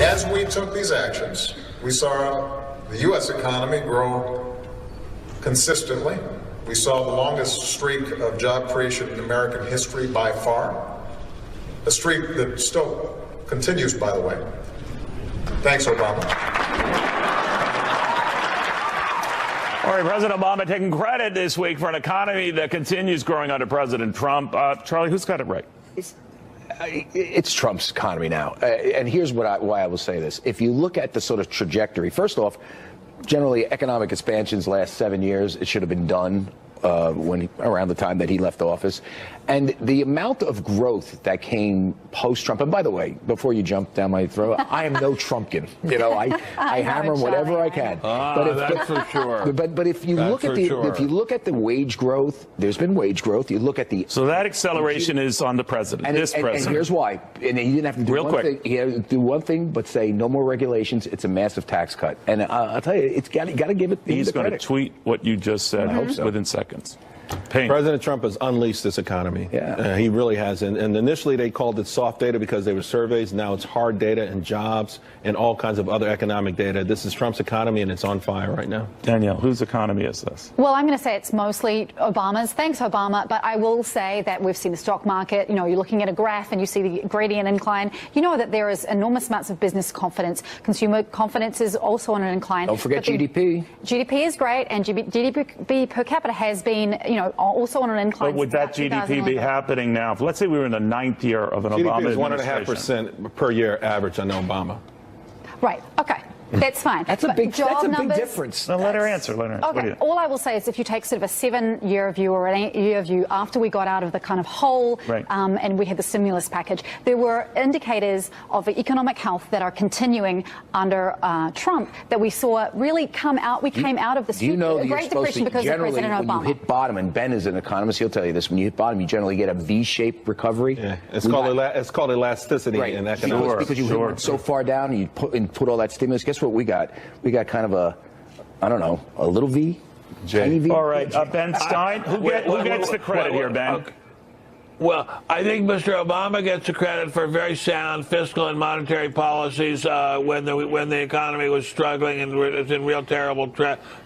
As we took these actions, we saw the U.S. economy grow consistently. We saw the longest streak of job creation in American history by far, a streak that still continues, by the way. Thanks, Obama. All right, President Obama taking credit this week for an economy that continues growing under President Trump. Charlie, who's got it right? It's Trump's economy now. And here's why I will say this. If you look at the sort of trajectory, first off, generally economic expansions last 7 years, it should have been done around the time that he left office. And the amount of growth that came post-Trump, and by the way, before you jump down my throat, I am no Trumpkin. You know, I hammer him whatever I can. That's for sure. But if you look at if you look at the wage growth, there's been wage growth. You look at the that acceleration is on the president. And here's why. And he didn't have to do Real one quick. thing. He had to do one thing, but say no more regulations. It's a massive tax cut. And I'll tell you, you got to give it. He's going to tweet what you just said within seconds. President Trump has unleashed this economy. Yeah. He really has. And initially they called it soft data because they were surveys. Now it's hard data and jobs and all kinds of other economic data. This is Trump's economy, and it's on fire right now. Danielle, whose economy is this? Well, I'm going to say it's mostly Obama's. Thanks, Obama. But I will say that we've seen the stock market. You know, you're looking at a graph and you see the gradient incline. You know that there is enormous amounts of business confidence. Consumer confidence is also on an incline. Don't forget GDP. GDP is great, and GDP per capita has been, also on an incline. But would that GDP be happening now? Let's say we were in the 9th year of an Obama administration. GDP is 1.5% per year average under Obama. Right. Okay. That's fine. That's a big numbers, difference. No, let her answer. Okay. All I will say is if you take sort of a 7-year view or an 8-year view after we got out of the kind of hole and we had the stimulus package, there were indicators of economic health that are continuing under Trump that we saw really come out. We came out of the Great Depression because of President Obama. When you hit bottom, and Ben is an economist, he'll tell you this, when you hit bottom, you generally get a V-shaped recovery. Yeah. It's called elasticity in economics. Because you went so far down and you put all that stimulus. Guess what we got? We got kind of a, I don't know, a little V, tiny V. All right, Ben Stein, who gets the credit here, Ben? Okay. Well, I think Mr. Obama gets the credit for very sound fiscal and monetary policies when the economy was struggling and was in real terrible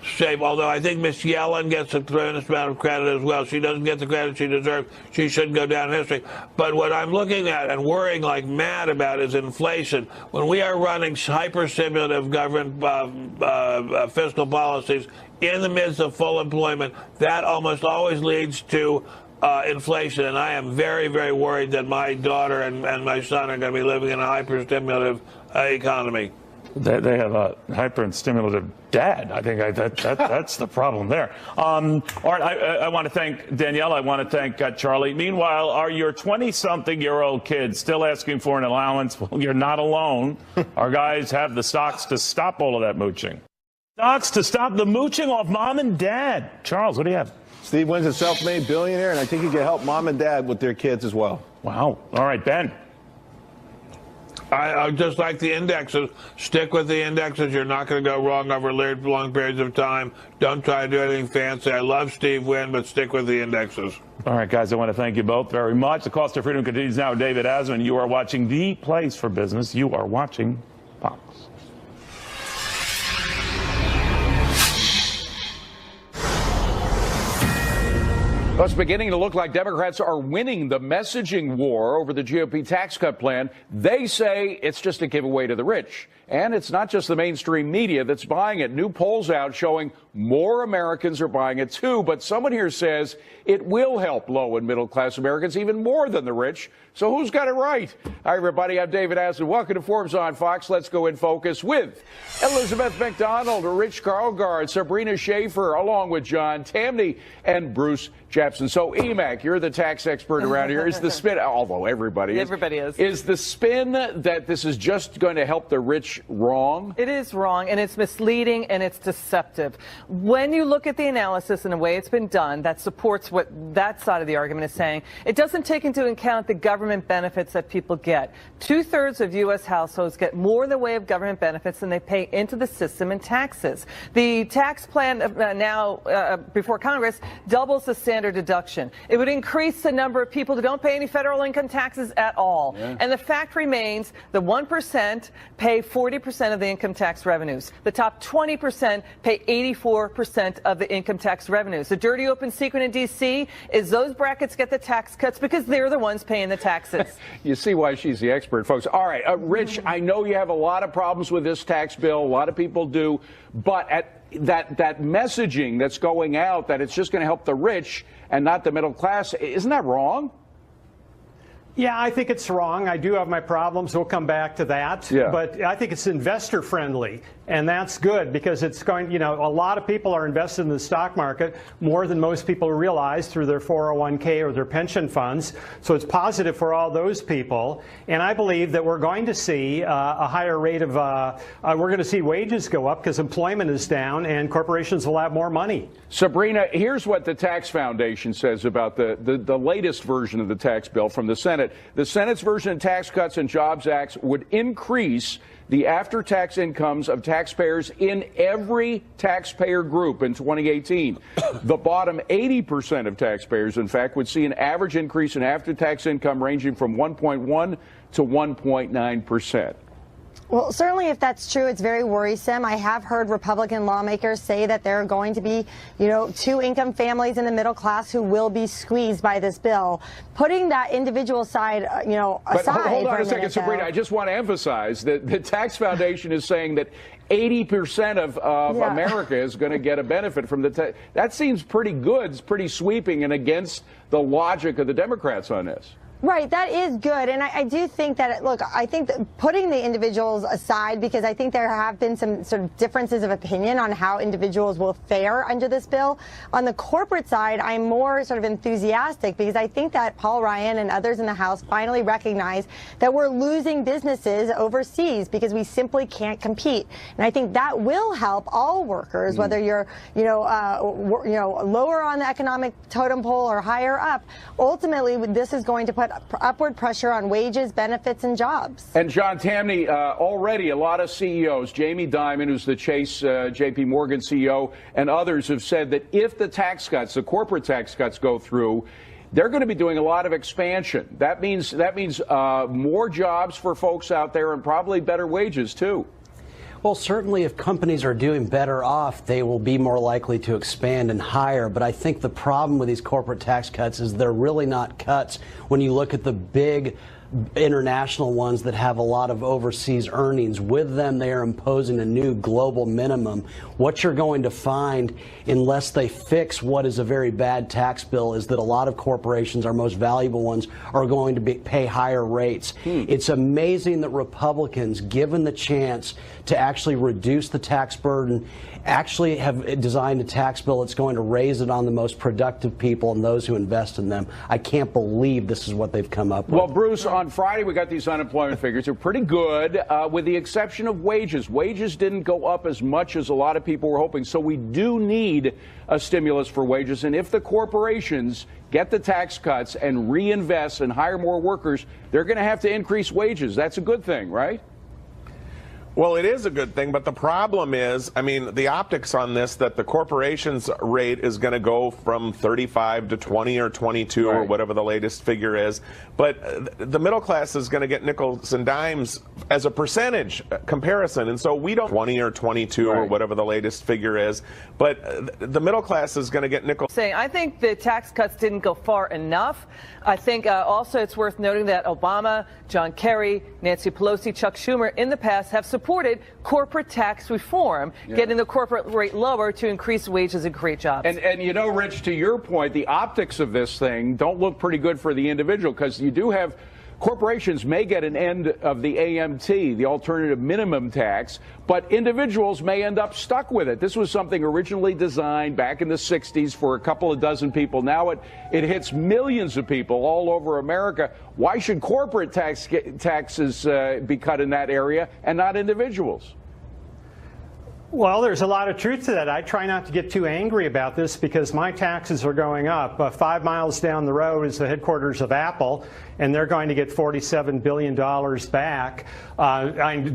shape. Although I think Ms. Yellen gets a tremendous amount of credit as well. She doesn't get the credit she deserves. She should go down in history. But what I'm looking at and worrying like mad about is inflation. When we are running hyper-stimulative government fiscal policies in the midst of full employment, that almost always leads to inflation, and I am very, very worried that my daughter and my son are going to be living in a hyper-stimulative economy. They have a hyper-stimulative dad. I think that's the problem there. All right, I want to thank Danielle. I want to thank Charlie. Meanwhile, are your 20-something-year-old kids still asking for an allowance? Well, you're not alone. Our guys have the stocks to stop all of that mooching. Stocks to stop the mooching off mom and dad. Charles, what do you have? Steve Wynn's a self-made billionaire, and I think he can help mom and dad with their kids as well. Wow. All right, Ben. I just like the indexes. Stick with the indexes. You're not going to go wrong over long periods of time. Don't try to do anything fancy. I love Steve Wynn, but stick with the indexes. All right, guys, I want to thank you both very much. The Cost of Freedom continues now. David Asman, you are watching The Place for Business. You are watching Fox. Well, it's beginning to look like Democrats are winning the messaging war over the GOP tax cut plan. They say it's just a giveaway to the rich. And it's not just the mainstream media that's buying it. New polls out showing more Americans are buying it, too. But someone here says it will help low and middle class Americans even more than the rich. So who's got it right? Hi, everybody. I'm David Asman. Welcome to Forbes on Fox. Let's go in focus with Elizabeth McDonald, Rich Karlgaard, Sabrina Schaefer, along with John Tamny and Bruce Japsen. So, EMAC, you're the tax expert around here. Is the spin, although everybody is the spin that this is just going to help the rich wrong? It is wrong, and it's misleading, and it's deceptive. When you look at the analysis and the way it's been done, that supports what that side of the argument is saying. It doesn't take into account the government benefits that people get. 2/3 of U.S. households get more in the way of government benefits than they pay into the system in taxes. The tax plan now before Congress doubles the standard standard deduction. It would increase the number of people who don't pay any federal income taxes at all. Yeah. And the fact remains, the 1% pay 40% of the income tax revenues. The top 20% pay 84% of the income tax revenues. The dirty open secret in D.C. is those brackets get the tax cuts because they're the ones paying the taxes. You see why she's the expert, folks. All right, Rich, I know you have a lot of problems with this tax bill. A lot of people do. But at that messaging that's going out that it's just going to help the rich and not the middle class, isn't that wrong? Yeah, I think it's wrong. I do have my problems. We'll come back to that. Yeah. But I think it's investor friendly. And that's good because it's going, a lot of people are invested in the stock market more than most people realize through their 401k or their pension funds. So it's positive for all those people. And I believe that we're going to see a higher rate of, we're going to see wages go up because employment is down and corporations will have more money. Sabrina, here's what the Tax Foundation says about the latest version of the tax bill from the Senate. The Senate's version of Tax Cuts and Jobs Act would increase the after-tax incomes of taxpayers in every taxpayer group in 2018. The bottom 80% of taxpayers, in fact, would see an average increase in after-tax income ranging from 1.1 to 1.9%. Well, certainly if that's true, it's very worrisome. I have heard Republican lawmakers say that there are going to be, two-income families in the middle class who will be squeezed by this bill. Putting that individual side, aside. But hold on a second, minute, Sabrina. I just want to emphasize that the Tax Foundation is saying that 80% of America is going to get a benefit from the tax. That seems pretty good. It's pretty sweeping and against the logic of the Democrats on this. Right, that is good. And I do think that, look, I think that putting the individuals aside, because I think there have been some sort of differences of opinion on how individuals will fare under this bill. On the corporate side, I'm more sort of enthusiastic because I think that Paul Ryan and others in the House finally recognize that we're losing businesses overseas because we simply can't compete. And I think that will help all workers, whether you're, lower on the economic totem pole or higher up. Ultimately, this is going to put upward pressure on wages, benefits, and jobs. And John Tamny, already a lot of CEOs, Jamie Dimon, who's the Chase JP Morgan CEO, and others have said that if the tax cuts, the corporate tax cuts go through, they're going to be doing a lot of expansion. That means more jobs for folks out there and probably better wages, too. Well, certainly if companies are doing better off, they will be more likely to expand and hire. But I think the problem with these corporate tax cuts is they're really not cuts when you look at the big international ones that have a lot of overseas earnings. With them, they are imposing a new global minimum. What you're going to find, unless they fix what is a very bad tax bill, is that a lot of corporations, our most valuable ones, are going to pay higher rates. It's amazing that Republicans, given the chance to actually reduce the tax burden, actually have designed a tax bill that's going to raise it on the most productive people and those who invest in them. I can't believe this is what they've come up with. Well, Bruce, on Friday we got these unemployment figures. They're pretty good, with the exception of wages. Wages didn't go up as much as a lot of people were hoping, so we do need a stimulus for wages. And if the corporations get the tax cuts and reinvest and hire more workers, they're going to have to increase wages. That's a good thing, right? Well, it is a good thing, but the problem is, the optics on this, that the corporation's rate is going to go from 35 to 20 or 22 or whatever the latest figure is. But the middle class is going to get nickels and dimes as a percentage comparison. And so we don't 20 or 22 or whatever the latest figure is. But the middle class is going to get nickels. I think the tax cuts didn't go far enough. I think also it's worth noting that Obama, John Kerry, Nancy Pelosi, Chuck Schumer in the past have supported corporate tax reform, getting the corporate rate lower to increase wages and create jobs. And Rich, to your point, the optics of this thing don't look pretty good for the individual, because you do have corporations may get an end of the AMT, the alternative minimum tax, but individuals may end up stuck with it. This was something originally designed back in the 60s for a couple of dozen people. Now it hits millions of people all over America. Why should corporate taxes be cut in that area and not individuals? Well, there's a lot of truth to that. I try not to get too angry about this because my taxes are going up. 5 miles down the road is the headquarters of Apple, and they're going to get $47 billion back.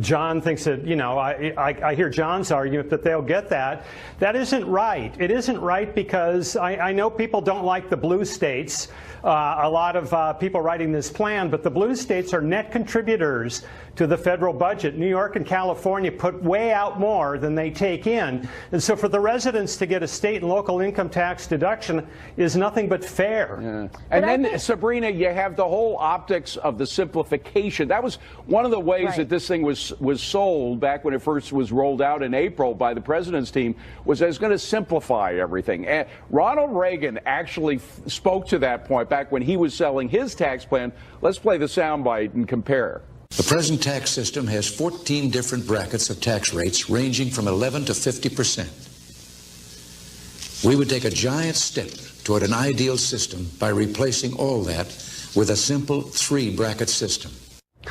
John thinks that, I hear John's argument that they'll get that. That isn't right. It isn't right because I know people don't like the blue states. A lot of people writing this plan, but the blue states are net contributors to the federal budget. New York and California put way out more than they take in. And so for the residents to get a state and local income tax deduction is nothing but fair. Yeah. And then, Sabrina, you have the whole optics of the simplification. That was one of the ways that this thing was sold back when it first was rolled out in April by the president's team, was that it's going to simplify everything. And Ronald Reagan actually spoke to that point back when he was selling his tax plan. Let's play the soundbite and compare. The present tax system has 14 different brackets of tax rates ranging from 11 to 50%. We would take a giant step toward an ideal system by replacing all that with a simple 3-bracket system.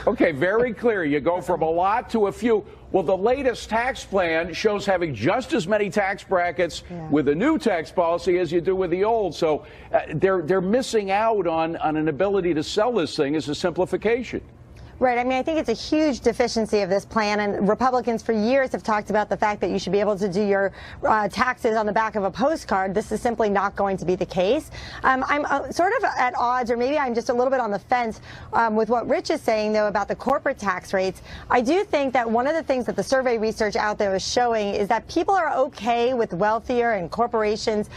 Okay, very clear. You go from a lot to a few. Well, the latest tax plan shows having just as many tax brackets with the new tax policy as you do with the old. So they're missing out on an ability to sell this thing as a simplification. Right. I mean, I think it's a huge deficiency of this plan, and Republicans for years have talked about the fact that you should be able to do your taxes on the back of a postcard. This is simply not going to be the case. I'm sort of at odds, or maybe I'm just a little bit on the fence with what Rich is saying, though, about the corporate tax rates. I do think that one of the things that the survey research out there is showing is that people are okay with wealthier and corporations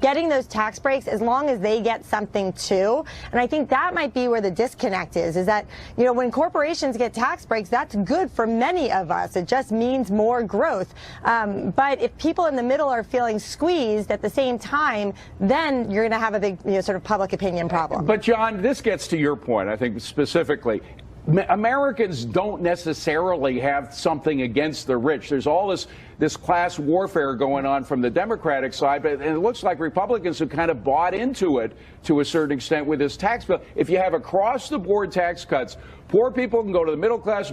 getting those tax breaks as long as they get something too. And I think that might be where the disconnect is that, when corporations get tax breaks, that's good for many of us. It just means more growth. But if people in the middle are feeling squeezed at the same time, then you're going to have a big sort of public opinion problem. But, John, this gets to your point, I think, specifically. Americans don't necessarily have something against the rich. There's all this class warfare going on from the Democratic side, but it looks like Republicans have kind of bought into it to a certain extent with this tax bill. If you have across-the-board tax cuts, poor people can go to the middle class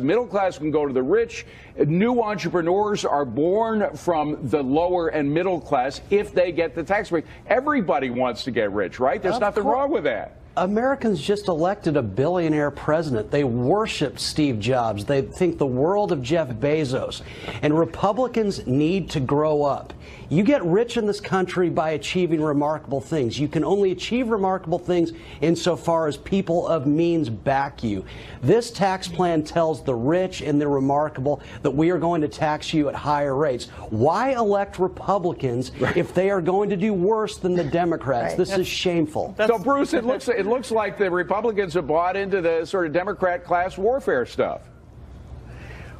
can go to the rich. New entrepreneurs are born from the lower and middle class if they get the tax break. Everybody wants to get rich, right? There's nothing wrong with that. Americans just elected a billionaire president. They worship Steve Jobs. They think the world of Jeff Bezos. And Republicans need to grow up. You get rich in this country by achieving remarkable things. You can only achieve remarkable things insofar as people of means back you. This tax plan tells the rich and the remarkable that we are going to tax you at higher rates. Why elect Republicans if they are going to do worse than the Democrats? This is shameful. So, Bruce, it looks like the Republicans have bought into the sort of Democrat class warfare stuff.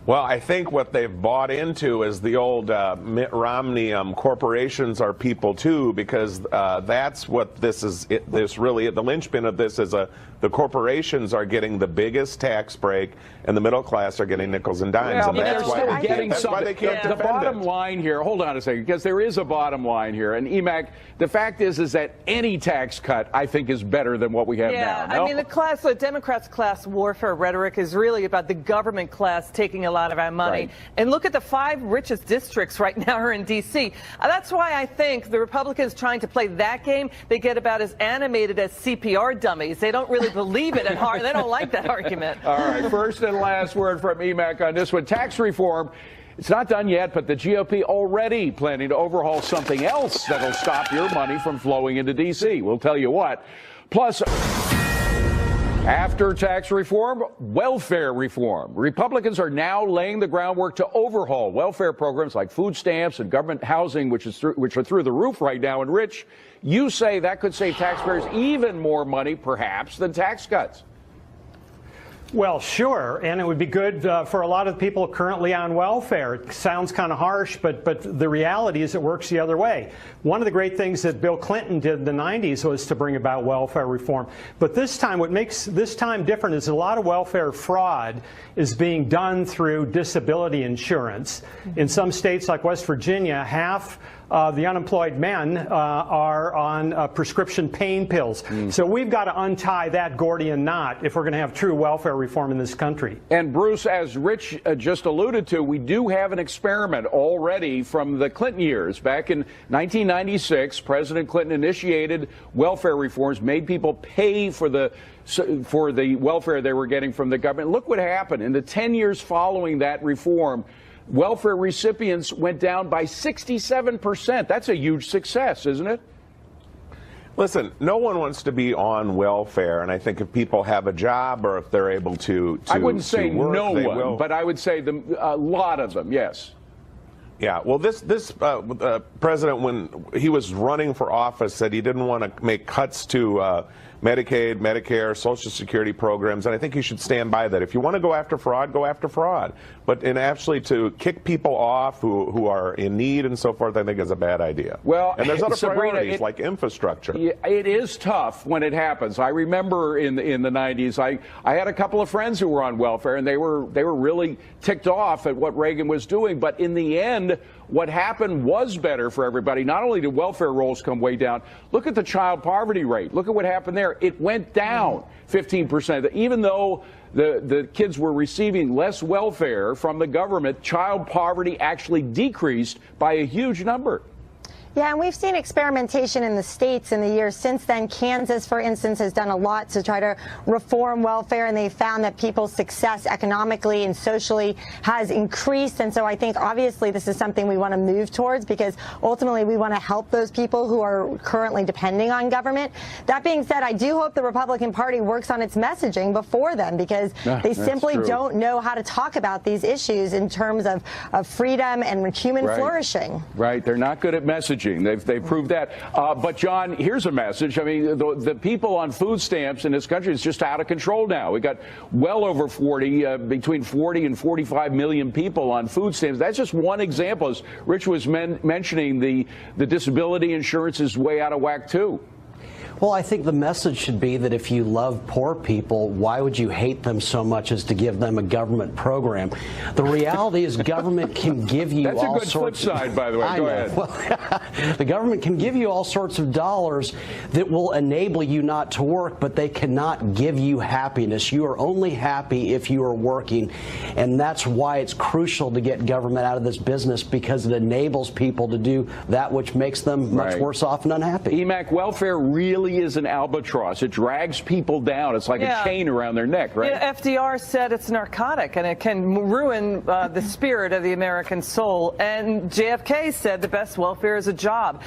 Well, I think what they've bought into is the old Mitt Romney corporations are people too, because that's what this is. This really, the linchpin of this is the corporations are getting the biggest tax break, and the middle class are getting nickels and dimes. Well, and that's why they can't The bottom line here, hold on a second, because there is a bottom line here. And EMAC, the fact is that any tax cut, I think, is better than what we have now. I mean, the Democrats' class warfare rhetoric is really about the government class taking a lot of our money. Right. And look at the 5 richest districts right now are in D.C. That's why I think the Republicans trying to play that game, they get about as animated as CPR dummies. They don't really believe it at heart. They don't like that argument. All right, first and last word from EMAC on this one. Tax reform. It's not done yet, but the GOP already planning to overhaul something else that'll stop your money from flowing into D.C. We'll tell you what. Plus, after tax reform, welfare reform. Republicans are now laying the groundwork to overhaul welfare programs like food stamps and government housing, which are through the roof right now. And Rich, you say that could save taxpayers even more money, perhaps, than tax cuts. Well, sure, and it would be good for a lot of people currently on welfare. It sounds kind of harsh, but the reality is it works the other way. One of the great things that Bill Clinton did in the 90s was to bring about welfare reform. But this time, what makes this time different is a lot of welfare fraud is being done through disability insurance. In some states like West Virginia, half the unemployed men are on prescription pain pills. So we've got to untie that Gordian knot if we're going to have true welfare reform in this country. And Bruce, as Rich just alluded to, we do have an experiment already from the Clinton years. Back in 1996, President Clinton initiated welfare reforms, made people pay for the welfare they were getting from the government. Look what happened. In the 10 years following that reform, welfare recipients went down by 67%. That's a huge success, isn't it? Listen, no one wants to be on welfare, and I think if people have a job or if they're able to I wouldn't say work, no they one, will. but I would say a lot of them, yes. Yeah, well, this president, when he was running for office, said he didn't want to make cuts to Medicaid, Medicare, Social Security programs, and I think you should stand by that. If you want to go after fraud, go after fraud. But actually to kick people off who are in need and so forth, I think is a bad idea. Well, and there's other Sabrina, priorities like infrastructure. It is tough when it happens. I remember in the 90s, I had a couple of friends who were on welfare, and they were really ticked off at what Reagan was doing. But in the end, what happened was better for everybody. Not only did welfare rolls come way down, look at the child poverty rate. Look at what happened there. It went down 15%. Even though the kids were receiving less welfare from the government, child poverty actually decreased by a huge number. Yeah, and we've seen experimentation in the states in the years since then. Kansas, for instance, has done a lot to try to reform welfare, and they've found that people's success economically and socially has increased. And so I think obviously this is something we want to move towards, because ultimately we want to help those people who are currently depending on government. That being said, I do hope the Republican Party works on its messaging before then, because they simply don't know how to talk about these issues in terms of freedom and human flourishing. Right. They're not good at messaging. They've proved that. But, John, here's a message. I mean, the people on food stamps in this country is just out of control now. We got well over between 40 and 45 million people on food stamps. That's just one example. As Rich was mentioning, the disability insurance is way out of whack, too. Well, I think the message should be that if you love poor people, why would you hate them so much as to give them a government program? The reality is government can give you That's all a good sorts flip side, by the way. Go ahead. Well, the government can give you all sorts of dollars that will enable you not to work, but they cannot give you happiness. You are only happy if you are working, and that's why it's crucial to get government out of this business, because it enables people to do that which makes them much worse off and unhappy. EMAC, welfare really is an albatross. It drags people down. It's like a chain around their neck, right? Yeah, FDR said it's narcotic, and it can ruin the spirit of the American soul. And JFK said the best welfare is a job.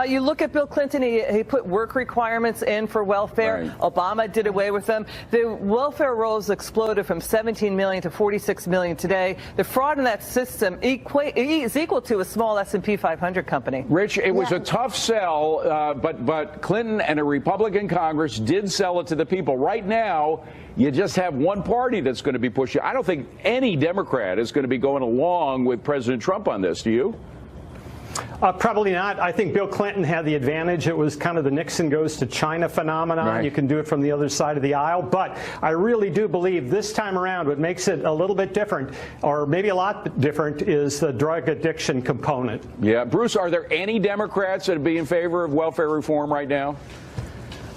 You look at Bill Clinton, he put work requirements in for welfare. Right. Obama did away with them. The welfare rolls exploded from 17 million to 46 million today. The fraud in that system is equal to a small S&P 500 company. Rich, it was a tough sell, but Clinton and a Republican Congress did sell it to the people. Right now, you just have one party that's going to be pushing. I don't think any Democrat is going to be going along with President Trump on this. Do you? Probably not. I think Bill Clinton had the advantage. It was kind of the Nixon goes to China phenomenon. Right. You can do it from the other side of the aisle. But I really do believe this time around what makes it a little bit different, or maybe a lot different, is the drug addiction component. Yeah. Bruce, are there any Democrats that would be in favor of welfare reform right now?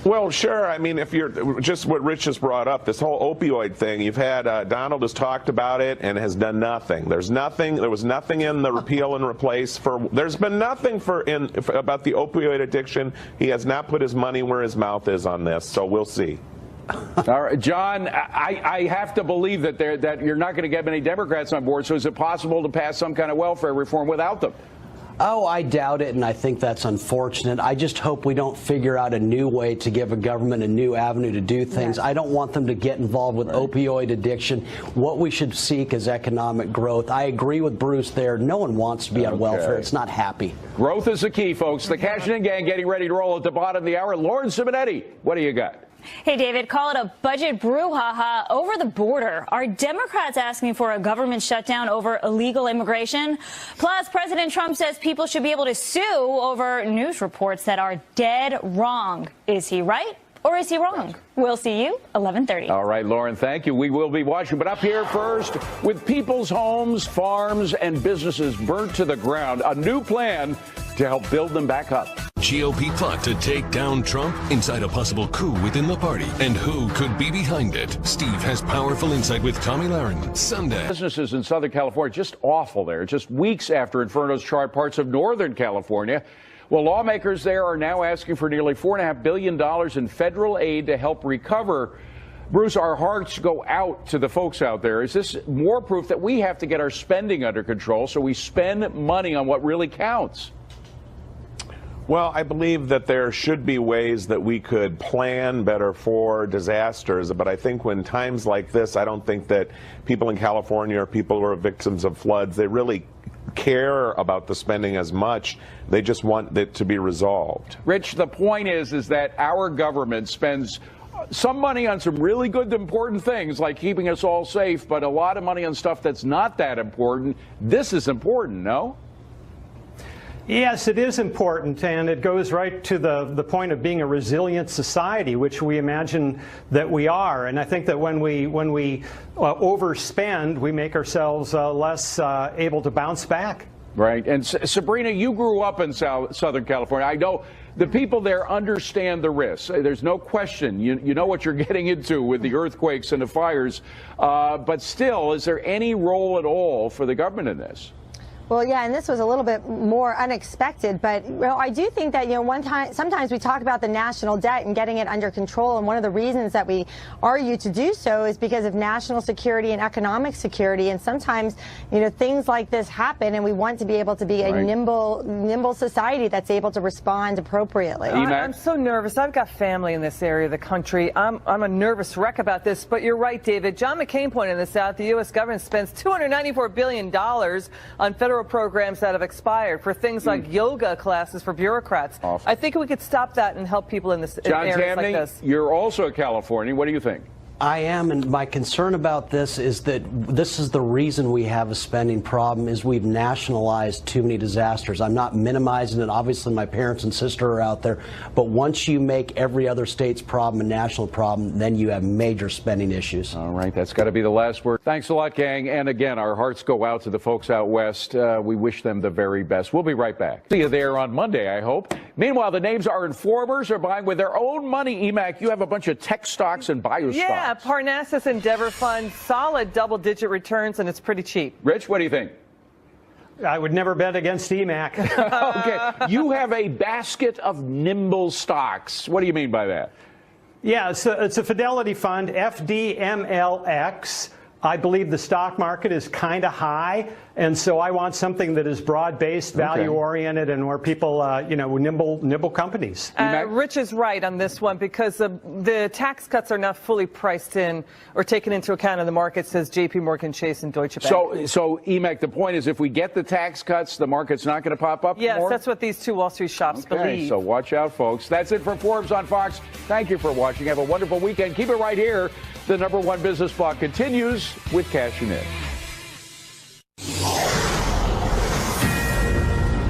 Well, sure. I mean, if you're just what Rich just brought up, this whole opioid thing, you've had Donald has talked about it and has done nothing. There was nothing in the repeal and replace there's been nothing about the opioid addiction. He has not put his money where his mouth is on this. So we'll see. All right, John, I have to believe that you're not going to get many Democrats on board. So is it possible to pass some kind of welfare reform without them? Oh, I doubt it, and I think that's unfortunate. I just hope we don't figure out a new way to give a government a new avenue to do things. Yes. I don't want them to get involved with opioid addiction. What we should seek is economic growth. I agree with Bruce there. No one wants to be on welfare. It's not happy. Growth is the key, folks. The Cash In Gang getting ready to roll at the bottom of the hour. Lauren Simonetti, what do you got? Hey, David, call it a budget brouhaha over the border. Are Democrats asking for a government shutdown over illegal immigration? Plus, President Trump says people should be able to sue over news reports that are dead wrong. Is he right or is he wrong? We'll see you 11:30. All right, Lauren, thank you. We will be watching. But up here first, with people's homes, farms, and businesses burnt to the ground, a new plan to help build them back up. GOP plot to take down Trump, inside a possible coup within the party, and who could be behind it. Steve has powerful insight with Tommy Lahren, Sunday. Businesses in Southern California, just awful there, just weeks after infernos charred parts of Northern California. Well, lawmakers there are now asking for nearly $4.5 billion in federal aid to help recover. Bruce, our hearts go out to the folks out there. Is this more proof that we have to get our spending under control so we spend money on what really counts? Well, I believe that there should be ways that we could plan better for disasters, but I think when times like this, I don't think that people in California or people who are victims of floods, they really care about the spending as much. They just want it to be resolved. Rich, the point is that our government spends some money on some really good, important things like keeping us all safe, but a lot of money on stuff that's not that important. This is important, no? Yes, it is important, and it goes right to the point of being a resilient society, which we imagine that we are. And I think that when we overspend, we make ourselves less able to bounce back. Right. And Sabrina, you grew up in Southern California. I know the people there understand the risks. There's no question. You know what you're getting into with the earthquakes and the fires. But still, is there any role at all for the government in this? Well, yeah, and this was a little bit more unexpected, but I do think that sometimes we talk about the national debt and getting it under control, and one of the reasons that we argue to do so is because of national security and economic security, and sometimes things like this happen, and we want to be able to be a nimble society that's able to respond appropriately. I'm so nervous. I've got family in this area of the country. I'm a nervous wreck about this, but you're right, David. John McCain pointed this out. The U.S. government spends $294 billion on federal programs that have expired for things like yoga classes for bureaucrats. Awful. I think we could stop that and help people in areas like this. You're also a Californian. What do you think? I am, and my concern about this is that this is the reason we have a spending problem, is we've nationalized too many disasters. I'm not minimizing it. Obviously, my parents and sister are out there. But once you make every other state's problem a national problem, then you have major spending issues. All right, that's got to be the last word. Thanks a lot, gang. And again, our hearts go out to the folks out west. We wish them the very best. We'll be right back. See you there on Monday, I hope. Meanwhile, the names our informers are buying with their own money. EMAC, you have a bunch of tech stocks and bio stocks. Yeah, Parnassus Endeavor Fund, solid double-digit returns, and it's pretty cheap. Rich, what do you think? I would never bet against EMAC. Okay, you have a basket of nimble stocks. What do you mean by that? Yeah, it's a Fidelity Fund, FDMLX. I believe the stock market is kind of high, and so I want something that is broad-based, value-oriented, and where people, nimble companies. Rich is right on this one because the tax cuts are not fully priced in or taken into account in the market, says J.P. Morgan Chase and Deutsche Bank. So EMAC, the point is if we get the tax cuts, the market's not going to pop up Yes, more? that's what these two Wall Street shops believe. So watch out, folks. That's it for Forbes on Fox. Thank you for watching. Have a wonderful weekend. Keep it right here. The #1 business blog continues with Cashing In.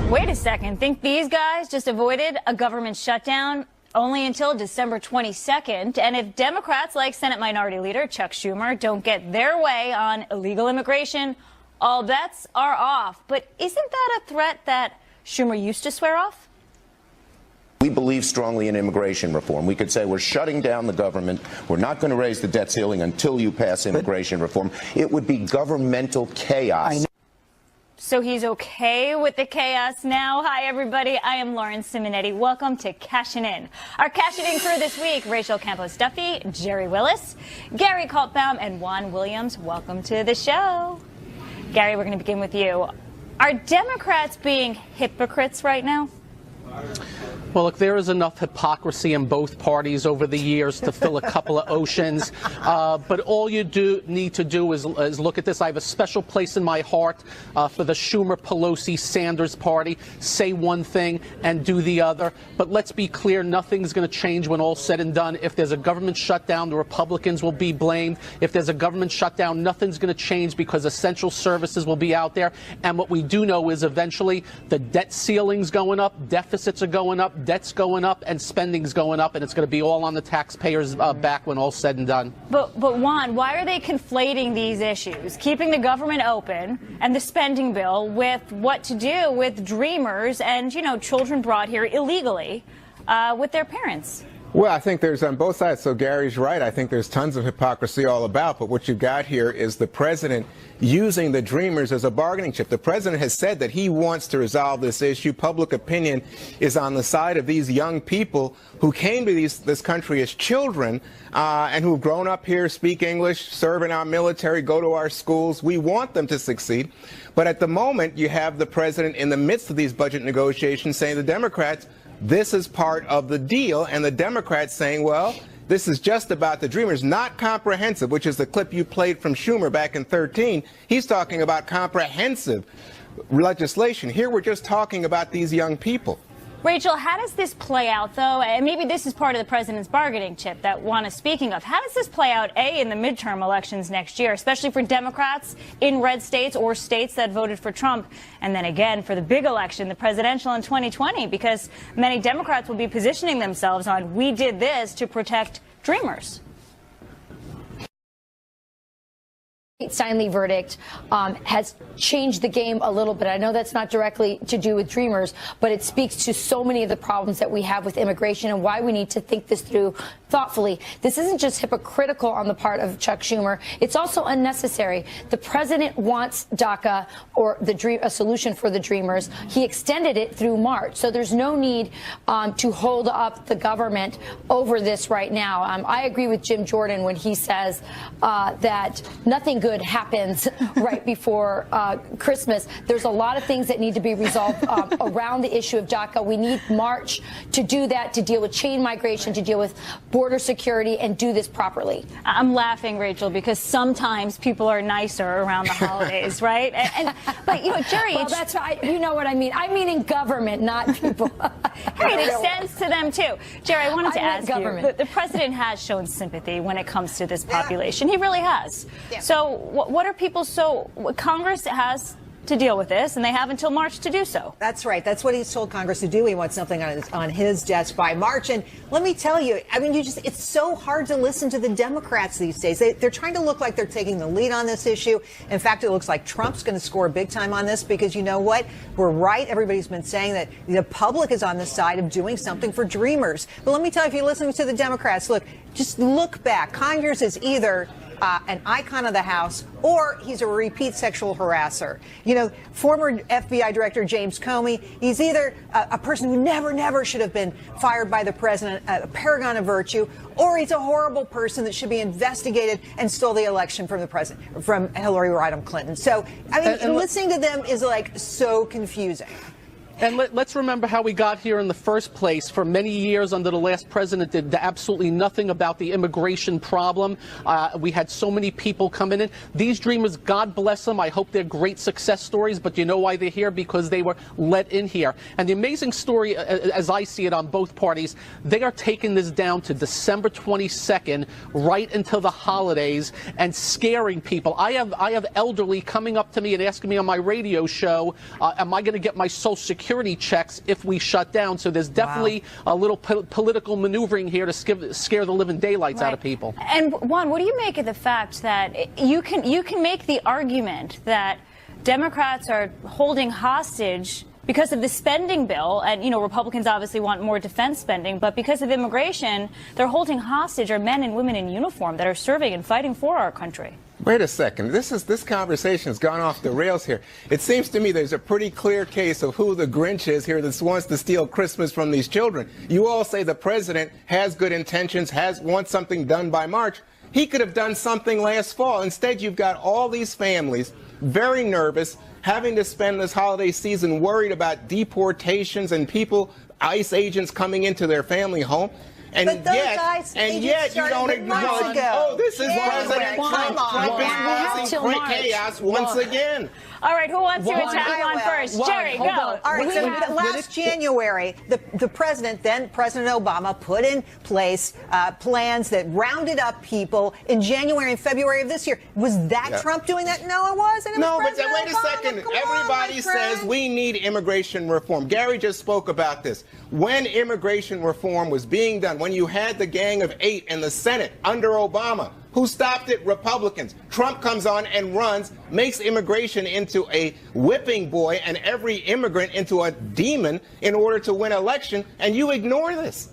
Wait a second. Think these guys just avoided a government shutdown only until December 22nd? And if Democrats like Senate Minority Leader Chuck Schumer don't get their way on illegal immigration, all bets are off. But isn't that a threat that Schumer used to swear off? We believe strongly in immigration reform. We could say we're shutting down the government. We're not going to raise the debt ceiling until you pass immigration reform. It would be governmental chaos. So he's okay with the chaos now. Hi, everybody. I am Lauren Simonetti. Welcome to Cashin' In. Our Cashin' In crew this week, Rachel Campos-Duffy, Jerry Willis, Gary Kaltbaum, and Juan Williams. Welcome to the show. Gary, we're going to begin with you. Are Democrats being hypocrites right now? Well, look, there is enough hypocrisy in both parties over the years to fill a couple of oceans. But all you need to do is look at this. I have a special place in my heart for the Schumer, Pelosi, Sanders party. Say one thing and do the other. But let's be clear, nothing's going to change when all's said and done. If there's a government shutdown, the Republicans will be blamed. If there's a government shutdown, nothing's going to change because essential services will be out there. And what we do know is eventually the debt ceiling's going up, deficits are going up, debt's going up and spending's going up, and it's going to be all on the taxpayers' back when all's said and done. But Juan, why are they conflating these issues, keeping the government open and the spending bill, with what to do with dreamers and, you know, children brought here illegally with their parents? Well, I think there's on both sides. So Gary's right. I think there's tons of hypocrisy all about. But what you've got here is the president using the dreamers as a bargaining chip. The president has said that he wants to resolve this issue. Public opinion is on the side of these young people who came to this country as children and who've grown up here, speak English, serve in our military, go to our schools. We want them to succeed. But at the moment, you have the president in the midst of these budget negotiations saying to the Democrats, this is part of the deal, and the Democrats saying, well, this is just about the dreamers, not comprehensive, which is the clip you played from Schumer back in 2013. He's talking about comprehensive legislation. Here we're just talking about these young people. Rachel, how does this play out, though? And maybe this is part of the president's bargaining chip that Juan is speaking of. How does this play out, A, in the midterm elections next year, especially for Democrats in red states or states that voted for Trump, and then again for the big election, the presidential in 2020, because many Democrats will be positioning themselves on, we did this to protect dreamers. Steinle verdict has changed the game a little bit. I know that's not directly to do with dreamers, but it speaks to so many of the problems that we have with immigration and why we need to think this through thoughtfully. This isn't just hypocritical on the part of Chuck Schumer. It's also unnecessary. The president wants DACA, or a solution for the dreamers. He extended it through March. So there's no need to hold up the government over this right now. I agree with Jim Jordan when he says that nothing good happens right before Christmas. There's a lot of things that need to be resolved around the issue of DACA. We need March to do that, to deal with chain migration, to deal with border security, and do this properly. I'm laughing, Rachel, because sometimes people are nicer around the holidays, right? But, you know, Jerry... Well, that's right. You know what I mean. I mean in government, not people. It extends to them, too. Jerry, I wanted to ask you, the president has shown sympathy when it comes to this population. He really has. Yeah. So what are people Congress has to deal with this, and they have until March to do so. That's right. That's what he's told Congress to do. He wants something on his desk by March. And let me tell you, I mean, it's so hard to listen to the Democrats these days. They're trying to look like they're taking the lead on this issue. In fact, it looks like Trump's going to score big time on this because you know what? We're right. Everybody's been saying that the public is on the side of doing something for dreamers. But let me tell you, if you're listening to the Democrats, look, just look back. Conyers is either an icon of the House, or he's a repeat sexual harasser. You know, former FBI Director James Comey, he's either a person who never should have been fired by the president, a paragon of virtue, or he's a horrible person that should be investigated and stole the election from the president, from Hillary Rodham Clinton. So, I mean, listening to them is like so confusing. And let's remember how we got here in the first place. For many years under the last president did absolutely nothing about the immigration problem. We had so many people coming in. These dreamers, God bless them. I hope they're great success stories. But you know why they're here? Because they were let in here. And the amazing story, as I see it on both parties, they are taking this down to December 22nd, right until the holidays, and scaring people. I have elderly coming up to me and asking me on my radio show, am I going to get my Social Security checks if we shut down? So there's definitely a little political maneuvering here to scare the living daylights out of people. And Juan, what do you make of the fact that you can make the argument that Democrats are holding hostage because of the spending bill, and you know Republicans obviously want more defense spending, but because of immigration, they're holding hostage are men and women in uniform that are serving and fighting for our country? Wait a second. This conversation has gone off the rails here. It seems to me there's a pretty clear case of who the Grinch is here that wants to steal Christmas from these children. You all say the president has good intentions, wants something done by March. He could have done something last fall. Instead, you've got all these families very nervous, having to spend this holiday season worried about deportations and ICE agents coming into their family home. And But those yet, guys, they and just yet you started don't months acknowledge, ago. oh, this is January. President Come Trump. on, Trump man. is causing chaos once again. All right, who wants to Juan, attack I one will. first? Juan, Jerry, hold go. on. All right, so last January, the president, then President Obama, put in place plans that rounded up people in January and February of this year. Was that Trump doing that? No, it wasn't. It was No, but President wait a Obama. second. Come on, Everybody my says friend. we need immigration reform. Gary just spoke about this. When immigration reform was being done, when you had the Gang of Eight in the Senate under Obama, who stopped it? Republicans. Trump comes on and runs, makes immigration into a whipping boy and every immigrant into a demon in order to win election, and you ignore this.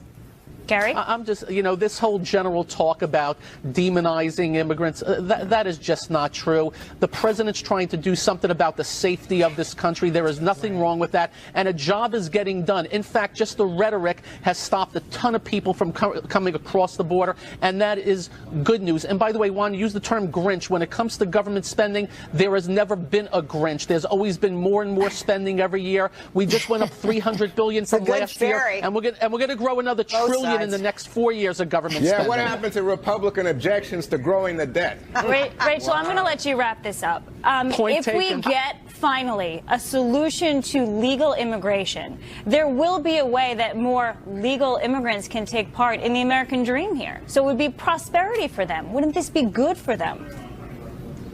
Gary? I'm just, this whole general talk about demonizing immigrants, that is just not true. The president's trying to do something about the safety of this country. There is nothing wrong with that. And a job is getting done. In fact, just the rhetoric has stopped a ton of people from coming across the border, and that is good news. And by the way, Juan, use the term Grinch. When it comes to government spending, there has never been a Grinch. There's always been more and more spending every year. We just went up $300 billion from last year, and we're going to grow another $1 trillion in the next 4 years of government spending. Yeah, what happened to Republican objections to growing the debt? Rachel, I'm going to let you wrap this up. If we get finally a solution to legal immigration, there will be a way that more legal immigrants can take part in the American dream here. So it would be prosperity for them. Wouldn't this be good for them?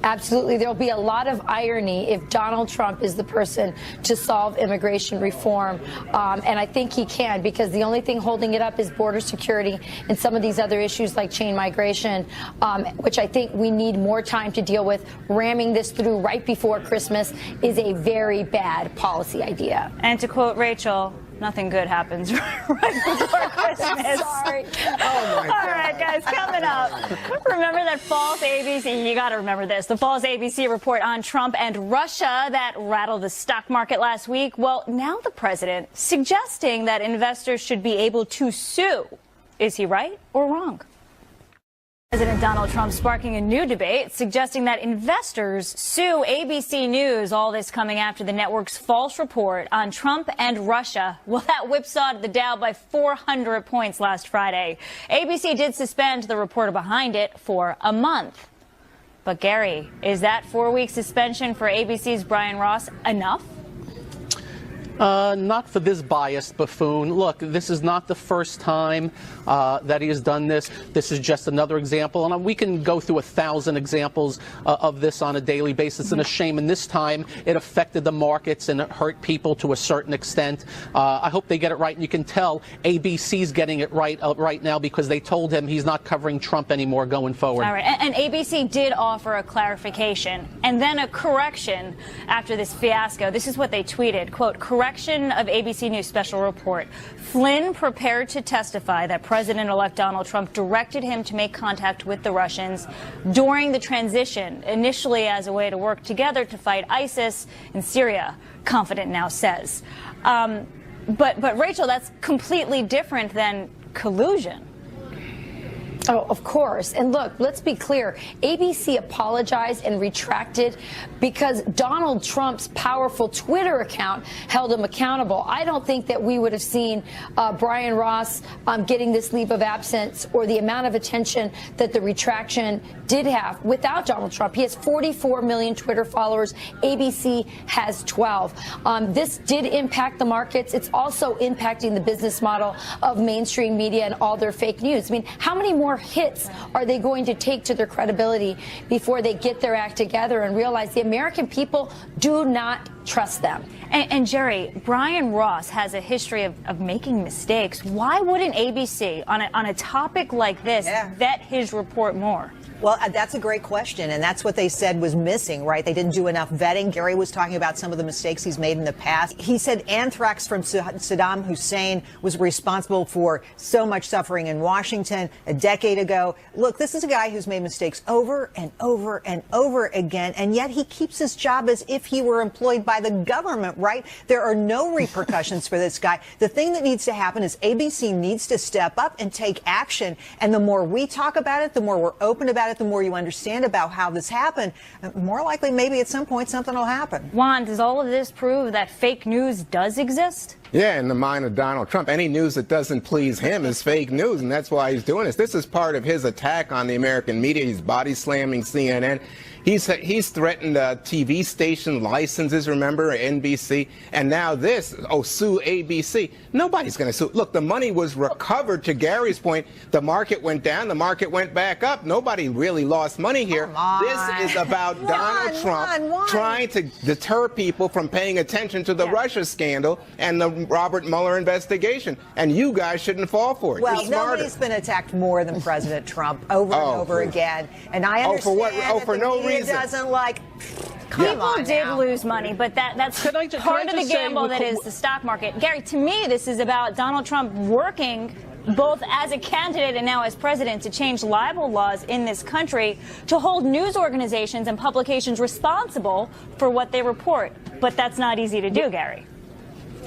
Absolutely. There'll be a lot of irony if Donald Trump is the person to solve immigration reform. And I think he can, because the only thing holding it up is border security and some of these other issues like chain migration, which I think we need more time to deal with. Ramming this through right before Christmas is a very bad policy idea. And to quote Rachel, nothing good happens right before Christmas. Sorry. Oh, my God. All right, guys, coming up. Remember that false ABC, you got to remember this, the false ABC report on Trump and Russia that rattled the stock market last week? Well, now the president suggesting that investors should be able to sue. Is he right or wrong? President Donald Trump sparking a new debate, suggesting that investors sue ABC News. All this coming after the network's false report on Trump and Russia. Well, that whipsawed the Dow by 400 points last Friday. ABC did suspend the reporter behind it for a month. But Gary, is that 4-week suspension for ABC's Brian Ross enough? Not for this biased buffoon. Look, this is not the first time that he has done this. This is just another example. And we can go through 1,000 examples of this on a daily basis. And a shame. And this time it affected the markets and it hurt people to a certain extent. I hope they get it right. And you can tell ABC's getting it right right now, because they told him he's not covering Trump anymore going forward. All right. And ABC did offer a clarification and then a correction after this fiasco. This is what they tweeted, quote, correction of ABC News special report. Flynn prepared to testify that President-elect Donald Trump directed him to make contact with the Russians during the transition, initially as a way to work together to fight ISIS in Syria, Confident now says. But Rachel, that's completely different than collusion. Oh, of course. And look, let's be clear. ABC apologized and retracted because Donald Trump's powerful Twitter account held him accountable. I don't think that we would have seen Brian Ross getting this leave of absence or the amount of attention that the retraction did have without Donald Trump. He has 44 million Twitter followers. ABC has 12. This did impact the markets. It's also impacting the business model of mainstream media and all their fake news. I mean, how many more hits are they going to take to their credibility before they get their act together and realize the American people do not trust them? And Jerry, Brian Ross has a history of making mistakes. Why wouldn't ABC, on a topic like this, vet his report more? Well, that's a great question, and that's what they said was missing, right? They didn't do enough vetting. Gary was talking about some of the mistakes he's made in the past. He said anthrax from Saddam Hussein was responsible for so much suffering in Washington a decade ago. Look, this is a guy who's made mistakes over and over and over again, and yet he keeps his job as if he were employed by the government, right? There are no repercussions for this guy. The thing that needs to happen is ABC needs to step up and take action, and the more we talk about it, the more we're open about it, it, the more you understand about how this happened, more likely maybe at some point something will happen. Juan, does all of this prove that fake news does exist? Yeah, in the mind of Donald Trump, any news that doesn't please him is fake news, and that's why he's doing this. This is part of his attack on the American media. He's body slamming CNN. He's threatened TV station licenses, remember, NBC, and now this, sue ABC. Nobody's going to sue. Look, the money was recovered, to Gary's point. The market went down, the market went back up. Nobody really lost money here. This is about Donald Trump trying to deter people from paying attention to the Russia scandal and the Robert Mueller investigation. And you guys shouldn't fall for it. Well, nobody's been attacked more than President Trump over and over again. And I understand for no reason. Doesn't like. People did lose money, but that's part of the gamble that is the stock market. Gary, to me, this is about Donald Trump working both as a candidate and now as president to change libel laws in this country to hold news organizations and publications responsible for what they report. But that's not easy to do, Gary.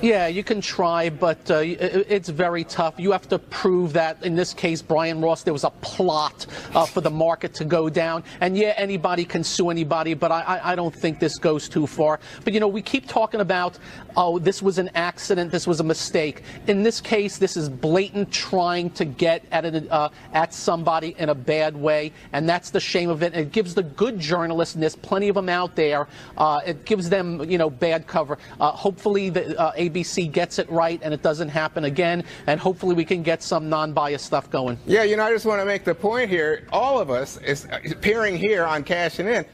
Yeah, you can try, but it's very tough. You have to prove that, in this case, Brian Ross, there was a plot for the market to go down. And yeah, anybody can sue anybody, but I don't think this goes too far. But, you know, we keep talking about, oh, this was an accident, this was a mistake. In this case, this is blatant trying to get at somebody in a bad way, and that's the shame of it. It gives the good journalists, and there's plenty of them out there, it gives them, you know, bad cover. Hopefully the ABC gets it right and it doesn't happen again, and hopefully we can get some non-biased stuff going. Yeah, you know, I just want to make the point here, all of us is appearing here on Cashing In.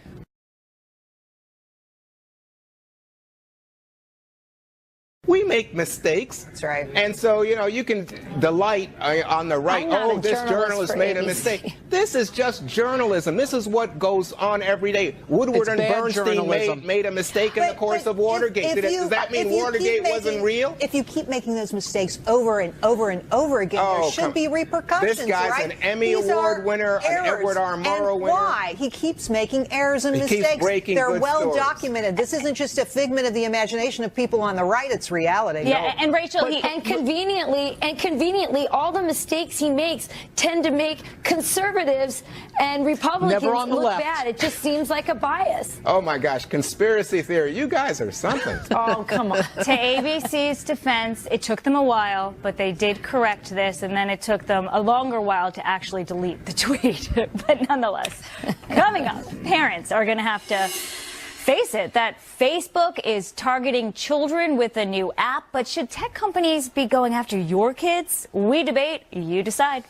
We make mistakes. That's right. And so, you know, you can delight on the right. Oh, this journalist made a mistake. This is just journalism. This is what goes on every day. Woodward and Bernstein made a mistake in the course of Watergate. Does that mean Watergate wasn't real? If you keep making those mistakes over and over and over again, there should be repercussions. This guy's an Emmy Award winner, an Edward R. Murrow winner. Why? He keeps making errors and mistakes. Keeps breaking They're good well stories. Documented. This isn't just a figment of the imagination of people on the right. It's reality. Yeah, and Rachel, and conveniently, all the mistakes he makes tend to make conservatives and Republicans look bad. It just seems like a bias. Oh my gosh, conspiracy theory! You guys are something. Oh, come on. To ABC's defense, it took them a while, but they did correct this, and then it took them a longer while to actually delete the tweet. But nonetheless, coming up, parents are going to have to face it that Facebook is targeting children with a new app, but should tech companies be going after your kids? We debate, you decide.